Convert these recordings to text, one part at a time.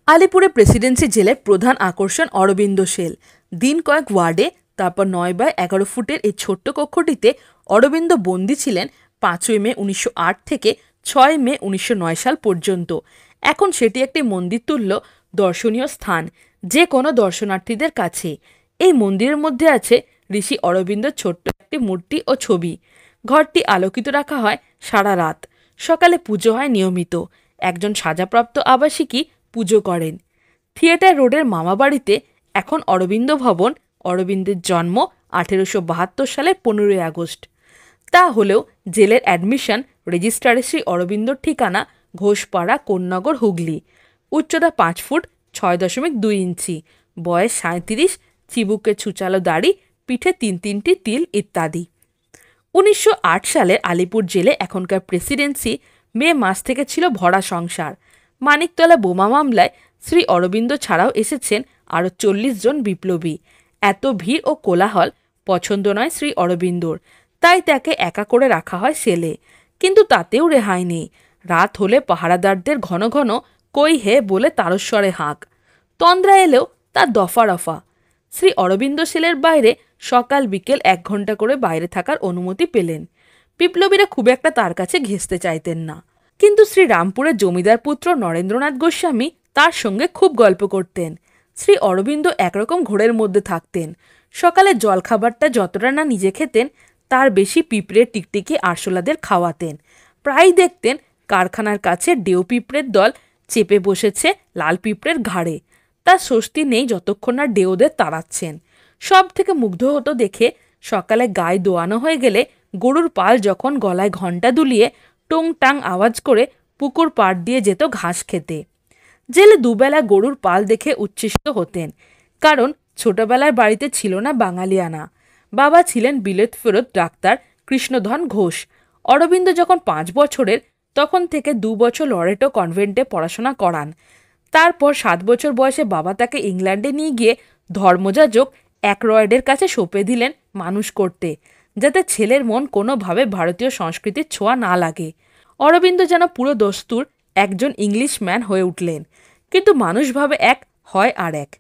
আলিপুরে Presidency জেলের প্রধান আকর্ষণ অরবিন্দ সেল। দিন কয়েক ওয়ার্ডে, তারপর 9 বাই 11 ফুটের এই ছোট্ট কক্ষটিতে অরবিন্দ বন্দী ছিলেন 5ই মে 1908 থেকে 6ই মে 1909 সাল পর্যন্ত। এখন সেটি একটি মন্দিরতুল্য দর্শনীয় স্থান যে কোনো দর্শনার্থীদের কাছে। এই মন্দিরের মধ্যে আছে ঋষি অরবিন্দর ছোট্ট একটি মূর্তি ও ছবি। ঘরটি আলোকিত রাখা হয় সারা রাত। সকালে পুজো হয় নিয়মিত। একজন সাজাপ্রাপ্ত আবাসিকই পুজো করেন। থিয়েটার রোডের মামাবাড়িতে এখন অরবিন্দ ভবন। অরবিন্দের জন্ম 1872 সালের 15ই আগস্ট। তা হলেও জেলের অ্যাডমিশন রেজিস্ট্রারে শ্রী অরবিন্দর ঠিকানা ঘোষপাড়া, কোন্নগর, হুগলি। উচ্চতা 5 ফুট 6.2 ইঞ্চি, বয়স 37, চিবুকে ছুচালো দাড়ি, পিঠে 3টি তিল ইত্যাদি। 1908 সালে আলিপুর জেলে এখনকার প্রেসিডেন্সি মে মাস থেকে ছিল ভরা সংসার। মানিকতলা বোমা মামলায় শ্রী অরবিন্দ ছাড়াও এসেছেন আরও 40 জন বিপ্লবী। এত ভিড় ও কোলাহল পছন্দ নয় শ্রী অরবিন্দর, তাই তাকে একা করে রাখা হয় সেলে। কিন্তু তাতেও রেহাই নেই। রাত হলে পাহারাদারদের ঘন ঘন কই হে বলে তারস্বরে হাঁক। তন্দ্রা এলেও তার দফা রফা। শ্রী অরবিন্দ সেলের বাইরে সকাল বিকেল 1 ঘন্টা করে বাইরে থাকার অনুমতি পেলেন। বিপ্লবীরা খুব একটা তার কাছে ঘেঁষতে চাইতেন না। কিন্তু শ্রী রামপুরের জমিদার পুত্র নরেন্দ্রনাথ গোস্বামী তার সঙ্গে খুব গল্প করতেন। শ্রী অরবিন্দ একরকম ঘোরের মধ্যে থাকতেন। সকালে জলখাবারটা যতটা না নিজে খেতেন, তার বেশি পিঁপড়ে টিকটিকি আরশোলাদের খাওয়াতেন। প্রায় দেখতেন কারখানার কাছে ডেউ পিঁপড়ের দল চেপে বসেছে লাল পিঁপড়ের ঘাড়ে। তার স্বস্তি নেই যতক্ষণ না ডেউদের তাড়াচ্ছেন। সব থেকে মুগ্ধ হতো দেখে সকালে গায়ে দোয়ানো হয়ে গেলে গরুর পাল যখন গলায় ঘণ্টা দুলিয়ে টং টাং আওয়াজ করে পুকুর পাড় দিয়ে যেত ঘাস খেতে। জেলে দুবেলা গরুর পাল দেখে উচ্ছ্বসিত হতেন, কারণ ছোটবেলার বাড়িতে ছিল না বাঙালিয়ানা। বাবা ছিলেন বিলেত ফেরত ডাক্তার কৃষ্ণধন ঘোষ। অরবিন্দ যখন 5 বছরের, তখন থেকে 2 বছর লরেটো কনভেন্টে পড়াশোনা করান। তারপর 7 বছর বয়সে বাবা তাকে ইংল্যান্ডে নিয়ে গিয়ে ধর্মযাজক অ্যাকরয়েডের কাছে সঁপে দিলেন মানুষ করতে, যাতে ছেলের মন কোনোভাবে ভারতীয় সংস্কৃতির ছোঁয়া না লাগে। অরবিন্দ যেন পুরো দস্তুর একজন ইংলিশম্যান হয়ে উঠলেন। কিন্তু মানুষ ভাবে এক, হয় আর এক।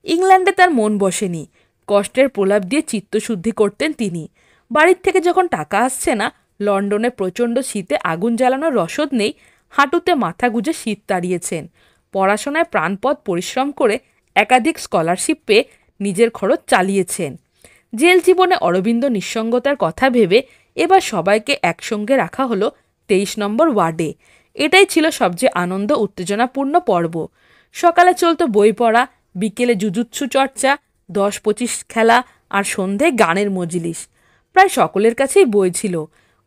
ইংল্যান্ডে তার মন বসেনি। কষ্টের প্রলাপ দিয়ে চিত্তশুদ্ধি করতেন তিনি। বাড়ির থেকে যখন টাকা আসছে না, লন্ডনে প্রচণ্ড শীতে আগুন জ্বালানোর রসদ নেই, হাঁটুতে মাথা গুঁজে শীত তাড়িয়েছেন। পড়াশোনায় প্রাণপদ পরিশ্রম করে একাধিক স্কলারশিপ পেয়ে নিজের খরচ চালিয়েছেন। জেল জীবনে অরবিন্দ নিঃসঙ্গতার কথা ভেবে এবার সবাইকে একসঙ্গে রাখা হলো 23 নম্বর ওয়ার্ডে। এটাই ছিল সবচেয়ে আনন্দ উত্তেজনাপূর্ণ পর্ব। সকালে চলতো বই পড়া, বিকেলে জুজুৎসু চর্চা, 10-25 খেলা, আর সন্ধ্যায় গানের মজলিস। প্রায় সকলের কাছেই বই ছিল।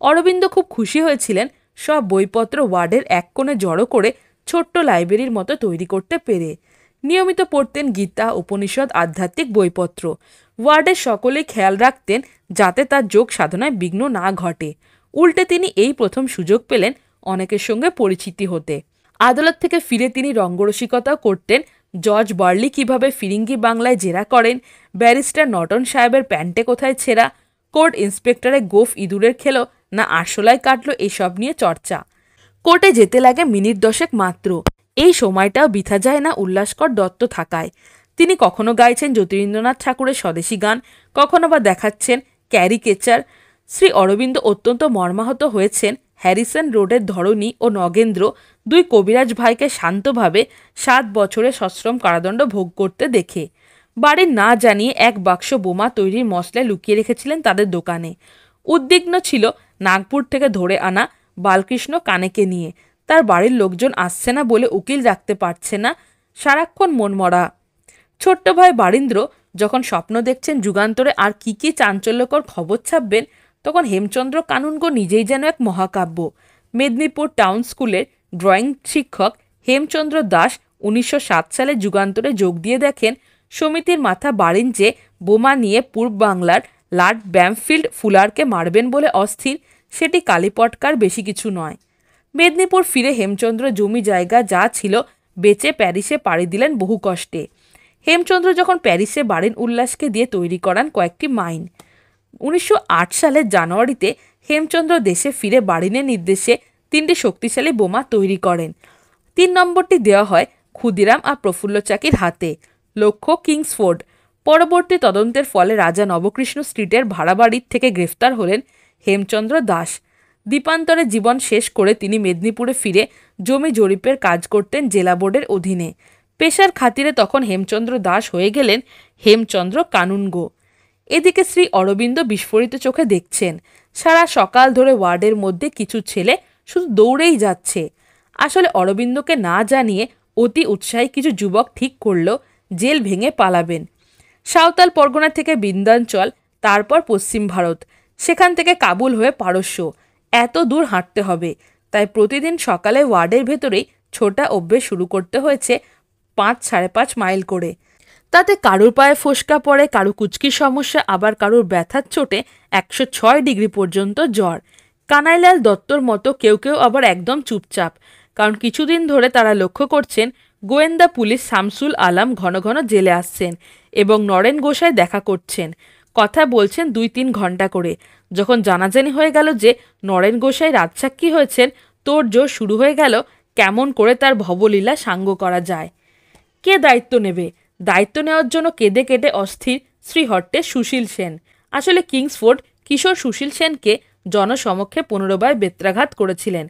অরবিন্দ খুব খুশি হয়েছিলেন সব বইপত্র ওয়ার্ডের এক কোণে জড়ো করে ছোট্ট লাইব্রেরির মতো তৈরি করতে পেরে। নিয়মিত পড়তেন গীতা, উপনিষদ, আধ্যাত্মিক বইপত্র। ওয়ার্ডের সকলেই খেয়াল রাখতেন যাতে তার যোগ সাধনায় বিঘ্ন না ঘটে। উল্টে তিনি এই প্রথম সুযোগ পেলেন অনেকের সঙ্গে পরিচিতি হতে। আদালত থেকে ফিরে তিনি রঙ্গরসিকতাও করতেন। জর্জ বার্লি কিভাবে ফিরিঙ্গি বাংলায় জেরা করেন, ব্যারিস্টার নটন সাহেবের প্যান্টে কোথায় ছেঁড়া, কোর্ট ইন্সপেক্টরের গোফ ইঁদুরের খেলো না আরশোলায় কাটলো, এসব নিয়ে চর্চা। কোর্টে যেতে লাগে মিনিট 10 মাত্র। এই সময়টাও বৃথা যায় না উল্লাসকর দত্ত থাকায়। তিনি কখনো গাইছেন জ্যোতিরিন্দ্রনাথ ঠাকুরের স্বদেশী গান, কখনো বা দেখাচ্ছেন ক্যারিকেচার। শ্রী অরবিন্দ অত্যন্ত মর্মাহত হয়েছেন হ্যারিসন রোডের ধরণী ও নগেন্দ্র, 2 কবিরাজ ভাইকে শান্তভাবে 7 বছরের সশ্রম কারাদণ্ড ভোগ করতে দেখে। বাড়ির না জানিয়ে 1 বাক্স বোমা তৈরির মশলা লুকিয়ে রেখেছিলেন তাদের দোকানে। উদ্বিগ্ন ছিল নাগপুর থেকে ধরে আনা বালকৃষ্ণ কানেকে নিয়ে। তার বাড়ির লোকজন আসছে না বলে উকিল রাখতে পারছে না, সারাক্ষণ মনমরা। ছোট্ট ভাই বারীন্দ্র যখন স্বপ্ন দেখছেন যুগান্তরে আর কি কি চাঞ্চল্যকর খবর ছাপবেন, তখন হেমচন্দ্র কানুনগো নিজেই যেন এক মহাকাব্য। মেদিনীপুর টাউন স্কুলের ড্রয়িং শিক্ষক হেমচন্দ্র দাস 1907 সালে যুগান্তরে যোগ দিয়ে দেখেন সমিতির মাথা বারিঞ্চে বোমা নিয়ে পূর্ব বাংলার লর্ড ব্যামফিল্ড ফুলারকে মারবেন বলে অস্থির। সেটি কালীপটকার, বেশি কিছু নয়। মেদিনীপুর ফিরে হেমচন্দ্র জমি জায়গা যা ছিল বেচে প্যারিসে পাড়ি দিলেন বহু কষ্টে। হেমচন্দ্র যখন প্যারিসে বারেন উল্লাসকে দিয়ে তৈরি করান কয়েকটি মাইন। 1908 সালের জানুয়ারিতে হেমচন্দ্র দেশে ফিরে বারিনের নির্দেশে 3টি শক্তিশালী বোমা তৈরি করেন। 3 নম্বরটি দেওয়া হয় ক্ষুদিরাম আর প্রফুল্ল চাকির হাতে। লক্ষ্য কিংসফোর্ড। পরবর্তী তদন্তের ফলে রাজা নবকৃষ্ণ স্ট্রিটের ভাড়া বাড়ির থেকে গ্রেফতার হলেন হেমচন্দ্র দাস। দ্বীপান্তরে জীবন শেষ করে তিনি মেদিনীপুরে ফিরে জমি জরিপের কাজ করতেন জেলা বোর্ডের অধীনে। পেশার খাতিরে তখন হেমচন্দ্র দাস হয়ে গেলেন হেমচন্দ্র কানুনগো। এদিকে শ্রী অরবিন্দ বিস্ফোরিত চোখে দেখছেন। সারা সকাল ধরে ওয়ার্ডের মধ্যে কিছু ছেলে শুধু দৌড়েই যাচ্ছে। আসলে অরবিন্দকে না জানিয়ে অতি উৎসাহী কিছু যুবক ঠিক করল জেল ভেঙে পালাবেন। সাঁওতাল পরগনা থেকে বিন্ধ্যাঞ্চল, তারপর পশ্চিম ভারত, সেখান থেকে কাবুল হয়ে পারস্য। এত দূর হাঁটতে হবে, তাই প্রতিদিন সকালে ওয়ার্ডের ভেতরেই ছোটা অভ্যেস শুরু করতে হয়েছে 5-5.5 মাইল করে। তাতে কারুর পায়ে ফোসকা পড়ে, কারু কুচকির সমস্যা, আবার কারুর ব্যথার চোটে 106 ডিগ্রি পর্যন্ত জ্বর। কানাইলাল দত্তর মতো কেউ কেউ আবার একদম চুপচাপ, কারণ কিছুদিন ধরে তারা লক্ষ্য করছেন গোয়েন্দা পুলিশ শামসুল আলম ঘন ঘন জেলে আসছেন এবং নরেন গোসাই দেখা করছেন, কথা বলছেন 2-3 ঘন্টা করে। যখন জানাজানি হয়ে গেল যে নরেন গোসাই রাজসাক্ষী হয়েছেন, তোড়জোড় শুরু হয়ে গেল কেমন করে তার ভবলীলা সাঙ্গ করা যায়। কে দায়িত্ব নেবে? দায়িত্ব নেওয়ার জন্য কেঁদে কেটে অস্থির শ্রীহট্টের সুশীল সেন। আসলে কিংসফোর্ড কিশোর সুশীল সেনকে জনসমক্ষে 15 বার বেত্রাঘাত করেছিলেন।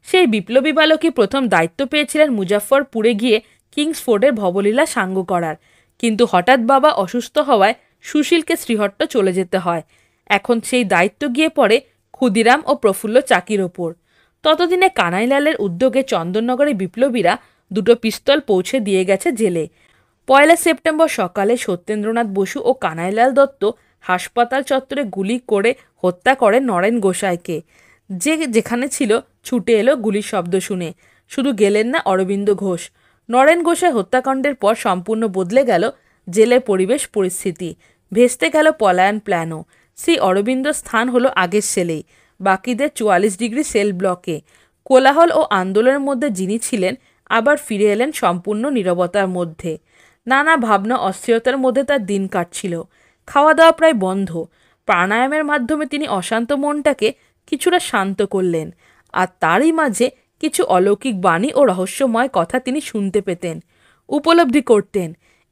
সেই বিপ্লবী বালকই প্রথম দায়িত্ব পেয়েছিলেন মুজাফফরপুরে গিয়ে কিংসফোর্ডের ভবলীলা সাঙ্গ করার। কিন্তু হঠাৎ বাবা অসুস্থ হওয়ায় সুশীলকে শ্রীহট্ট চলে যেতে হয়। এখন সেই দায়িত্ব গিয়ে পড়ে ক্ষুদিরাম ও প্রফুল্ল চাকির ওপর। ততদিনে কানাইলালের উদ্যোগে চন্দননগরে বিপ্লবীরা 2টো পিস্তল পৌঁছে দিয়ে গেছে জেলে। 1 সেপ্টেম্বর সকালে সত্যেন্দ্রনাথ বসু ও কানাইলাল দত্ত হাসপাতাল চত্বরে গুলি করে হত্যা করেন নরেন গোসাইকে। যে যেখানে ছিল ছুটে এলো গুলির শব্দ শুনে। শুধু গেলেন না অরবিন্দ ঘোষ। নরেন গোসাই হত্যাকাণ্ডের পর সম্পূর্ণ বদলে গেল জেলের পরিবেশ পরিস্থিতি। ভেস্তে গেল পলায়ন প্ল্যানও। শ্রী অরবিন্দ স্থান হলো আগের সেলেই, বাকিদের 44 ডিগ্রি সেল ব্লকে। কোলাহল ও আন্দোলনের মধ্যে যিনি ছিলেন আবার ফিরে এলেন সম্পূর্ণ নীরবতার মধ্যে। নানা ভাবনা অস্থিরতার মধ্যে তার দিন কাটছিল। খাওয়া দাওয়া প্রায় বন্ধ। প্রাণায়ামের মাধ্যমে তিনি অশান্ত মনটাকে কিছুটা শান্ত করলেন। আর তারই মাঝে কিছু অলৌকিক বাণী ও রহস্যময় কথা তিনি শুনতে পেতেন, উপলব্ধি করতেন।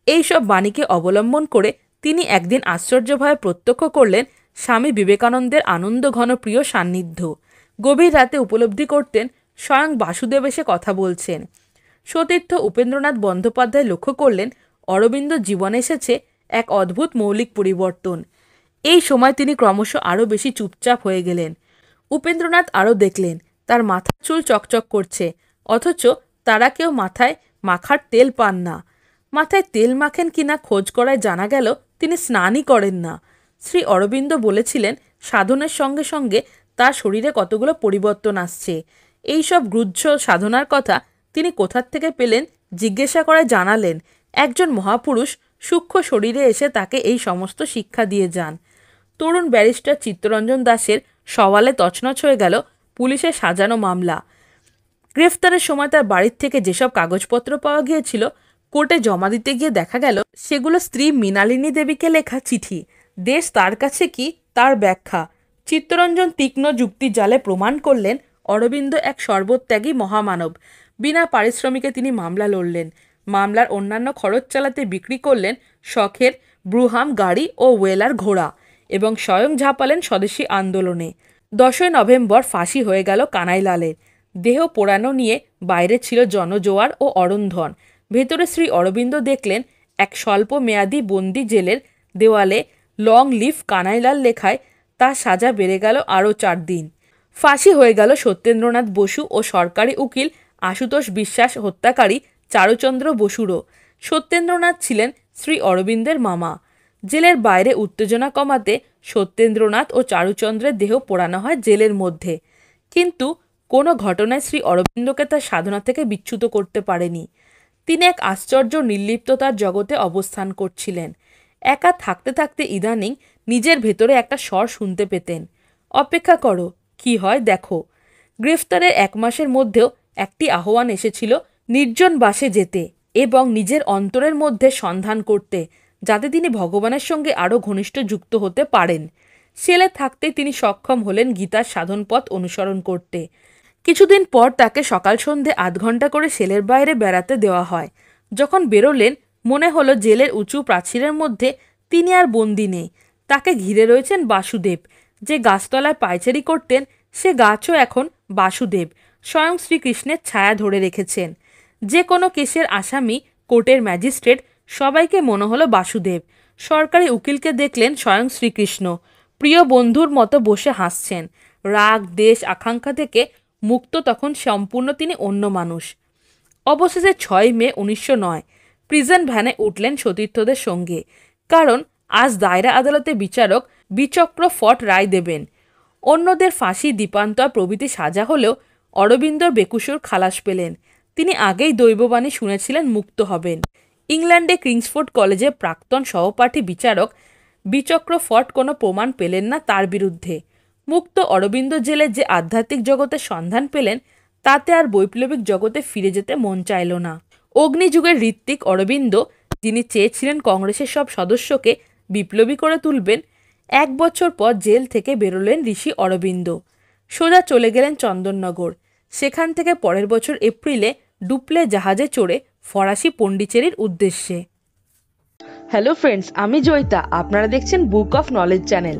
এই সব বাণীকে অবলম্বন করে তিনি একদিন আশ্চর্যভাবে প্রত্যক্ষ করলেন স্বামী বিবেকানন্দের আনন্দঘন প্রিয় সান্নিধ্য। গভীর রাতে উপলব্ধি করতেন স্বয়ং বাসুদেব এসে কথা বলছেন। সতীর্থ উপেন্দ্রনাথ বন্দ্যোপাধ্যায় লক্ষ্য করলেন অরবিন্দ জীবনে এসেছে এক অদ্ভুত মৌলিক পরিবর্তন। এই সময় তিনি ক্রমশ আরও বেশি চুপচাপ হয়ে গেলেন। উপেন্দ্রনাথ আরও দেখলেন তার মাথার চুল চকচক করছে, অথচ তারা কেউ মাথায় মাখার তেল পান না। মাথায় তেল মাখেন কিনা খোঁজ করায় জানা গেল তিনি স্নানই করেন না। শ্রী অরবিন্দ বলেছিলেন সাধনের সঙ্গে সঙ্গে তার শরীরে কতগুলো পরিবর্তন আসছে। এই সব গুহ্য সাধনার কথা তিনি কোথার থেকে পেলেন জিজ্ঞাসা করায় জানালেন একজন মহাপুরুষ সূক্ষ্ম শরীরে এসে তাকে এই সমস্ত শিক্ষা দিয়ে যান। তরুণ ব্যারিস্টার চিত্তরঞ্জন দাসের সওয়ালে তছনছ হয়ে গেল পুলিশের সাজানো মামলা। গ্রেফতারের সময় তার বাড়ির থেকে যেসব কাগজপত্র পাওয়া গিয়েছিল, কোর্টে জমা দিতে গিয়ে দেখা গেল সেগুলো স্ত্রী মৃণালিনী দেবীকে লেখা চিঠি। দেশ তার কাছে কি, তার ব্যাখ্যা। চিত্তরঞ্জন তীক্ষ্ণ যুক্তি জালে প্রমাণ করলেন অরবিন্দ এক সর্বত্যাগী মহামানব। বিনা পারিশ্রমিকে তিনি মামলা লড়লেন। মামলার অন্যান্য খরচ চালাতে বিক্রি করলেন শখের ব্রুহাম গাড়ি ও ওয়েলার ঘোড়া এবং স্বয়ং ঝাঁপালেন স্বদেশী আন্দোলনে। 10 নভেম্বর ফাঁসি হয়ে গেল কানাইলালের। দেহ পোড়ানো নিয়ে বাইরে ছিল জনজোয়ার ও অরন্ধন। ভেতরে শ্রী অরবিন্দ দেখলেন এক স্বল্প মেয়াদী বন্দি জেলের দেওয়ালে লং লিভ কানাইলাল লেখায় তার সাজা বেড়ে গেল আরও 4 দিন। ফাঁসি হয়ে গেল সত্যেন্দ্রনাথ বসু ও সরকারি উকিল আশুতোষ বিশ্বাস হত্যাকারী চারুচন্দ্র বসুরও। সত্যেন্দ্রনাথ ছিলেন শ্রী অরবিন্দের মামা। জেলের বাইরে উত্তেজনা কমাতে সত্যেন্দ্রনাথ ও চারুচন্দ্রের দেহ পোড়ানো হয় জেলের মধ্যে। কিন্তু কোনো ঘটনায় শ্রী অরবিন্দকে তার সাধনা থেকে বিচ্যুত করতে পারেনি। তিনি এক আশ্চর্য নির্লিপ্ততার জগতে অবস্থান করছিলেন। একা থাকতে থাকতে ইদানিং নিজের ভেতরে একটা স্বর শুনতে পেতেন, অপেক্ষা করো, কি হয় দেখো। গ্রেফতারের 1 মাসের মধ্যেও একটি আহ্বান এসেছিল নির্জন বাসে যেতে এবং নিজের অন্তরের মধ্যে সন্ধান করতে, যাতে তিনি ভগবানের সঙ্গে আরও ঘনিষ্ঠ যুক্ত হতে পারেন। সেলে থাকতেই তিনি সক্ষম হলেন গীতার সাধন পথ অনুসরণ করতে। কিছুদিন পর তাকে সকাল সন্ধে ৮ ঘন্টা করে সেলের বাইরে বেড়াতে দেওয়া হয়। যখন বেরোলেন মনে হলো জেলের উঁচু প্রাচীরের মধ্যে তিনি আর বন্দি নেই। তাকে ঘিরে রয়েছেন বাসুদেব। যে গাছতলায় পায়চারি করতেন সে গাছও এখন বাসুদেব, স্বয়ং শ্রীকৃষ্ণের ছায়া ধরে রেখেছেন। যে কোনো কেসের আসামি, কোর্টের ম্যাজিস্ট্রেট সবাইকে মনে হলো বাসুদেব। সরকারি উকিলকে দেখলেন স্বয়ং শ্রীকৃষ্ণ, প্রিয় বন্ধুর মতো বসে হাসছেন। রাগ, দেশ, আকাঙ্ক্ষা থেকে মুক্ত তখন সম্পূর্ণ তিনি অন্য মানুষ। অবশেষে ৬ মে ১৯০৯ প্রিজন ভ্যানে উঠলেন সতীর্থদের সঙ্গে। কারণ আজ দায়রা আদালতে বিচারক বিচক্র ফট রায় দেবেন। অন্যদের ফাঁসি, দ্বীপান্তর প্রভৃতি সাজা হলেও অরবিন্দর বেকসুর খালাস পেলেন। তিনি আগেই দৈববাণী শুনেছিলেন মুক্ত হবেন। ইংল্যান্ডে কিংসফোর্ড কলেজের প্রাক্তন সহপাঠী বিচারক বিচক্র ফট কোনো প্রমাণ পেলেন না তার বিরুদ্ধে। মুক্ত অরবিন্দ জেলে যে আধ্যাত্মিক জগতের সন্ধান পেলেন তাতে আর বৈপ্লবিক জগতে ফিরে যেতে মন চাইল না। অগ্নিযুগের ঋত্বিক অরবিন্দ, যিনি চেয়েছিলেন কংগ্রেসের সব সদস্যকে বিপ্লবী করে তুলবেন, ১ বছর পর জেল থেকে বেরোলেন ঋষি অরবিন্দ। সোজা চলে গেলেন চন্দননগর। সেখান থেকে পরের বছর এপ্রিলে ডুপ্লে জাহাজে চড়ে ফরাসি পন্ডিচেরির উদ্দেশ্যে। হ্যালো ফ্রেন্ডস, আমি জয়িতা। আপনারা দেখছেন বুক অফ নলেজ চ্যানেল।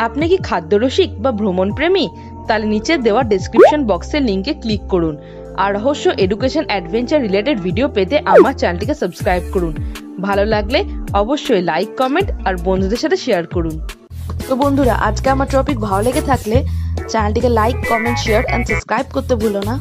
আপনি কি খাদ্যরসিক বা ভ্রমণ প্রেমী? তাহলে নিচে দেওয়া ডেসক্রিপশন বক্সের লিঙ্কে ক্লিক করুন আর রহস্য, এডুকেশন, অ্যাডভেঞ্চার রিলেটেড ভিডিও পেতে আমার চ্যানেলটিকে সাবস্ক্রাইব করুন। ভালো লাগলে অবশ্যই লাইক, কমেন্ট আর বন্ধুদের সাথে শেয়ার করুন। তো বন্ধুরা, আজকে আমার টপিক ভালো লেগে থাকলে চ্যানেলটিকে like, comment, share and subscribe করতে ভুলো না।